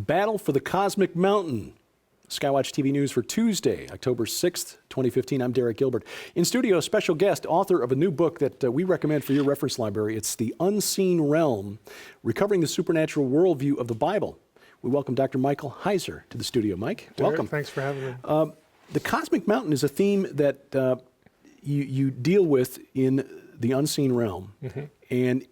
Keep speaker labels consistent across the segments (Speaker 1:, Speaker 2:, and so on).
Speaker 1: Battle for the Cosmic Mountain. SkyWatch TV News for Tuesday, October 6th, 2015. I'm Derek Gilbert. In studio, special guest, author of a new book that we recommend for your reference library. It's The Unseen Realm, Recovering the Supernatural Worldview of the Bible. We welcome Dr. Michael Heiser to the studio. Mike,
Speaker 2: Derek,
Speaker 1: welcome.
Speaker 2: Thanks for having me.
Speaker 1: The Cosmic Mountain is a theme that you deal with in The Unseen Realm, and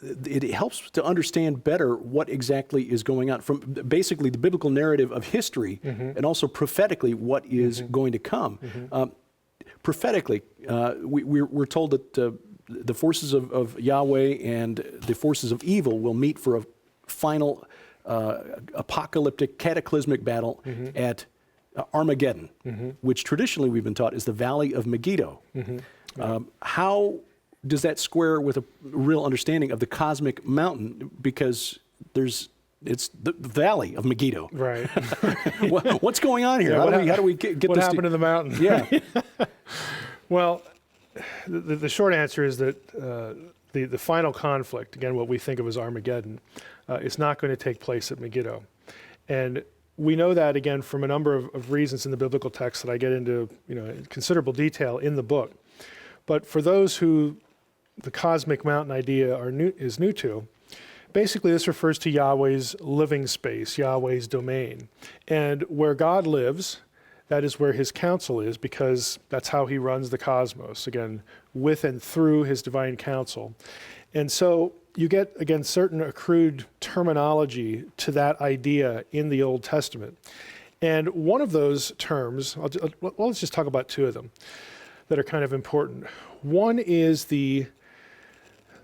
Speaker 1: it helps to understand better what exactly is going on from basically the biblical narrative of history and also prophetically what is going to come. Prophetically, we're told that the forces of Yahweh and the forces of evil will meet for a final apocalyptic, cataclysmic battle at Armageddon, which traditionally we've been taught is the Valley of Megiddo. How does that square with a real understanding of the cosmic mountain? Because it's the Valley of Megiddo.
Speaker 2: Right.
Speaker 1: What's going on here?
Speaker 2: Yeah,
Speaker 1: how do we get
Speaker 2: what
Speaker 1: this?
Speaker 2: Happened to the mountain?
Speaker 1: Yeah.
Speaker 2: Well, the short answer is that the final conflict, again, what we think of as Armageddon, is not going to take place at Megiddo. And we know that, again, from a number of reasons in the biblical text that I get into in considerable detail in the book. But for those who the cosmic mountain idea is new to, basically this refers to Yahweh's living space, Yahweh's domain. And where God lives, that is where his counsel is, because that's how he runs the cosmos, again, with and through his divine counsel. And so you get, again, certain accrued terminology to that idea in the Old Testament. And one of those terms, let's just talk about two of them that are kind of important. One is the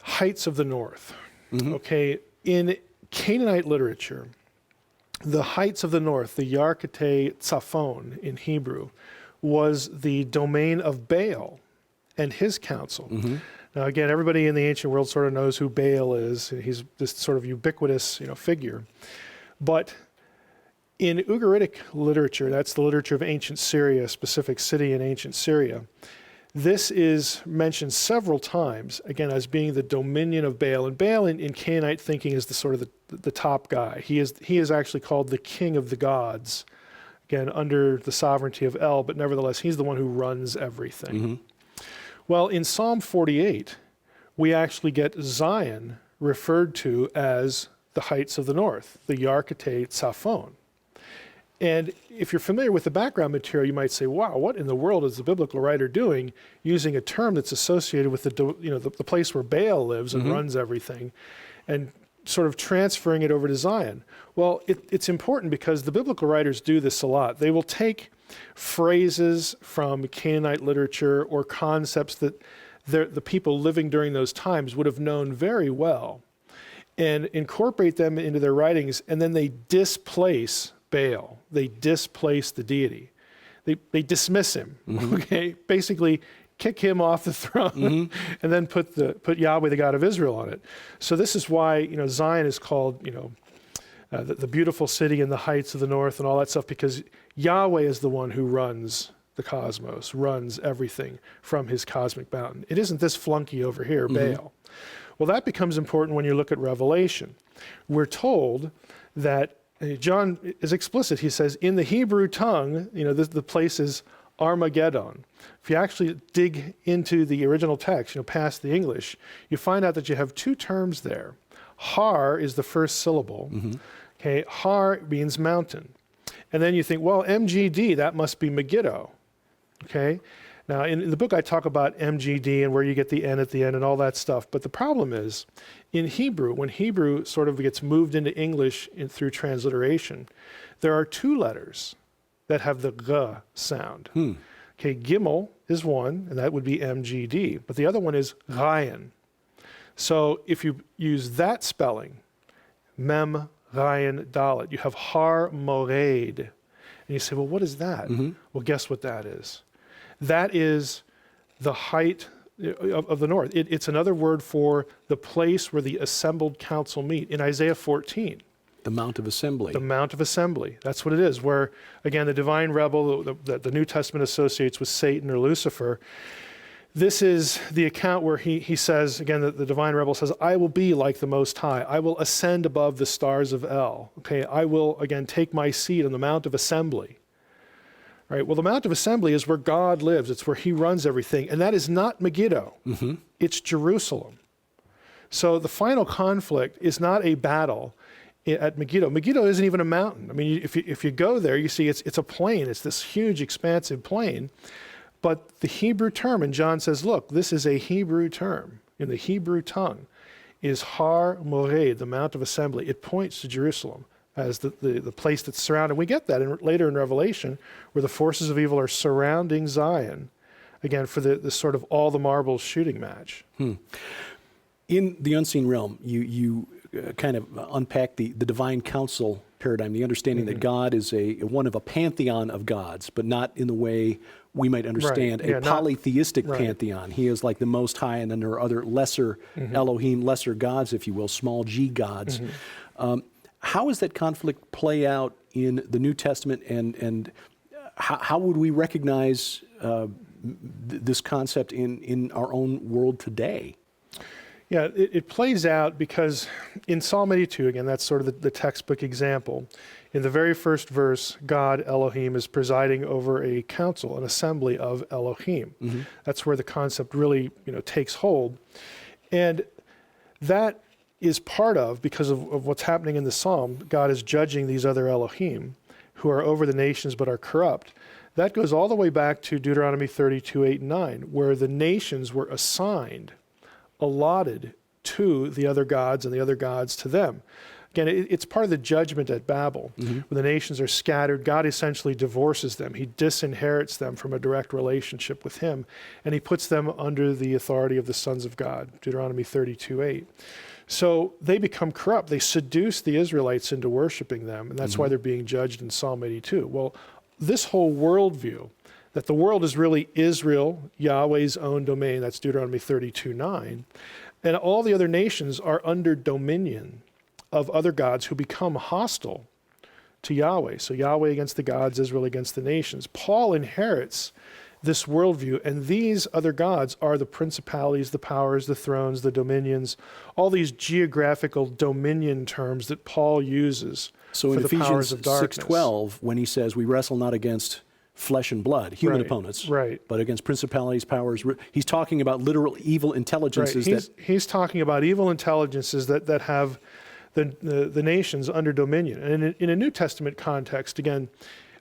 Speaker 2: heights of the north. Okay, in Canaanite literature, the heights of the north, the Yarkate Tzafon in Hebrew, was the domain of Baal and his council. Now again, everybody in the ancient world sort of knows who Baal is. He's this sort of ubiquitous figure. But in Ugaritic literature, that's the literature of ancient Syria, a specific city in ancient Syria, this is mentioned several times, again, as being the dominion of Baal. And Baal in Canaanite thinking is the sort of the top guy. He is actually called the king of the gods, again, under the sovereignty of El, but nevertheless, he's the one who runs everything. Well, in Psalm 48, we actually get Zion referred to as the heights of the north, the Yarkate Tzafon. And if you're familiar with the background material, you might say, wow, what in the world is the biblical writer doing using a term that's associated with the place where Baal lives and runs everything and sort of transferring it over to Zion? Well, it's important because the biblical writers do this a lot. They will take phrases from Canaanite literature or concepts that the people living during those times would have known very well and incorporate them into their writings, and then they displace Baal. They displace the deity. They dismiss him. Okay, basically kick him off the throne, and then put Yahweh, the God of Israel, on it. So this is why Zion is called the beautiful city in the heights of the north and all that stuff, because Yahweh is the one who runs the cosmos, runs everything from his cosmic mountain. It isn't this flunky over here, Baal. Well, that becomes important when you look at Revelation. We're told that John is explicit. He says, in the Hebrew tongue, the place is Armageddon. If you actually dig into the original text, past the English, you find out that you have two terms there. Har is the first syllable. Okay, Har means mountain. And then you think, well, MGD, that must be Megiddo. Okay? Now, in the book, I talk about MGD and where you get the N at the end and all that stuff. But the problem is, in Hebrew, when Hebrew sort of gets moved into English through transliteration, there are two letters that have the G sound. Okay, Gimel is one, and that would be MGD. But the other one is Ryan. So if you use that spelling, Mem, Ryan, Dalet, you have Har Mored. And you say, well, what is that? Well, guess what that is? That is the height of the north. It's another word for the place where the assembled council meet. In Isaiah 14.
Speaker 1: The Mount of Assembly.
Speaker 2: The Mount of Assembly. That's what it is, where, again, the divine rebel that the New Testament associates with Satan or Lucifer, This is the account where he says, again, the divine rebel says, I will be like the Most High. I will ascend above the stars of El. Okay, I will, again, take my seat on the Mount of Assembly. Right? Well, the Mount of Assembly is where God lives. It's where he runs everything. And that is not Megiddo. Mm-hmm. It's Jerusalem. So the final conflict is not a battle at Megiddo. Megiddo isn't even a mountain. I mean, if you go there, you see it's a plain. It's this huge, expansive plain. But the Hebrew term, and John says, look, this is a Hebrew term. In the Hebrew tongue is Har Mored, the Mount of Assembly. It points to Jerusalem as the place that's surrounded. We get that later in Revelation, where the forces of evil are surrounding Zion, again, for the sort of all the marbles shooting match.
Speaker 1: In the unseen realm, you kind of unpack the divine council paradigm, the understanding that God is one of a pantheon of gods, but not in the way we might understand a polytheistic pantheon. He is like the Most High, and then there are other lesser Elohim, lesser gods, if you will, small g gods. How does that conflict play out in the New Testament, and how would we recognize this concept in our own world today?
Speaker 2: Yeah, it plays out because in Psalm 82, again, that's sort of the textbook example. In the very first verse, God, Elohim, is presiding over a council, an assembly of Elohim. That's where the concept really, takes hold. And that is part of, because of what's happening in the Psalm, God is judging these other Elohim who are over the nations but are corrupt. That goes all the way back to Deuteronomy 32, 8, and 9, where the nations were allotted to the other gods and the other gods to them. Again, it's part of the judgment at Babel. When the nations are scattered, God essentially divorces them. He disinherits them from a direct relationship with him, and he puts them under the authority of the sons of God, Deuteronomy 32, 8. So they become corrupt. They seduce the Israelites into worshiping them, and that's why they're being judged in Psalm 82. Well, this whole worldview, that the world is really Israel, Yahweh's own domain, that's Deuteronomy 32, 9, and all the other nations are under dominion of other gods who become hostile to Yahweh. So Yahweh against the gods, Israel against the nations. Paul inherits this worldview, and these other gods are the principalities, the powers, the thrones, the dominions, all these geographical dominion terms that Paul uses
Speaker 1: so
Speaker 2: for
Speaker 1: in
Speaker 2: the
Speaker 1: Ephesians
Speaker 2: powers of darkness.
Speaker 1: 6:12, when he says, we wrestle not against flesh and blood, human opponents, but against principalities, powers. He's talking about literal evil intelligences.
Speaker 2: He's talking about evil intelligences that have the nations under dominion. And in a New Testament context, again,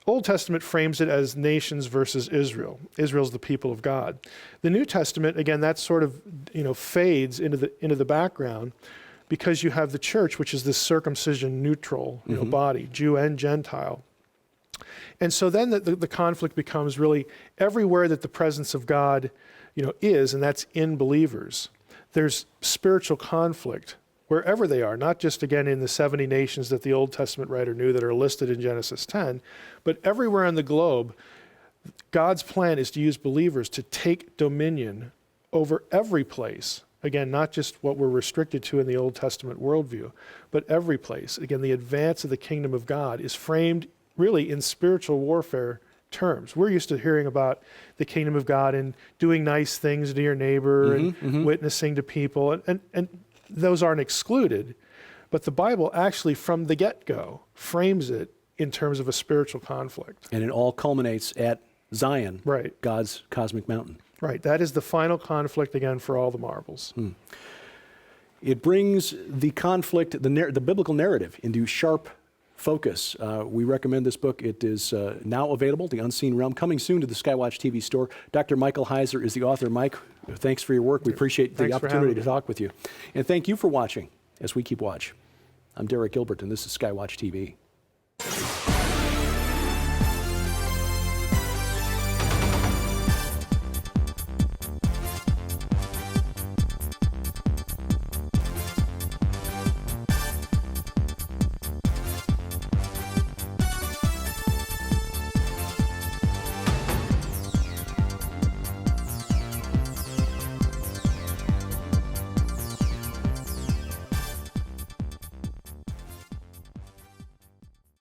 Speaker 2: Old Testament frames it as nations versus Israel. Israel's the people of God. The New Testament, again, that sort of fades into the background, because you have the church, which is this circumcision neutral body, Jew and Gentile. And so then the conflict becomes really everywhere that the presence of God is, and that's in believers. There's spiritual conflict wherever they are, not just, again, in the 70 nations that the Old Testament writer knew that are listed in Genesis 10, but everywhere on the globe, God's plan is to use believers to take dominion over every place. Again, not just what we're restricted to in the Old Testament worldview, but every place. Again, the advance of the kingdom of God is framed really in spiritual warfare terms. We're used to hearing about the kingdom of God and doing nice things to your neighbor and witnessing to people, and those aren't excluded, but the Bible actually from the get-go frames it in terms of a spiritual conflict.
Speaker 1: And it all culminates at Zion, God's cosmic mountain.
Speaker 2: Right, that is the final conflict, again, for all the marbles.
Speaker 1: It brings the conflict, the biblical narrative, into sharp focus. We recommend this book. It is now available, The Unseen Realm, coming soon to the SkyWatch TV store. Dr. Michael Heiser is the author. Mike, thanks for your work. We appreciate the opportunity to talk with you. And thank you for watching as we keep watch. I'm Derek Gilbert, and this is SkyWatch TV.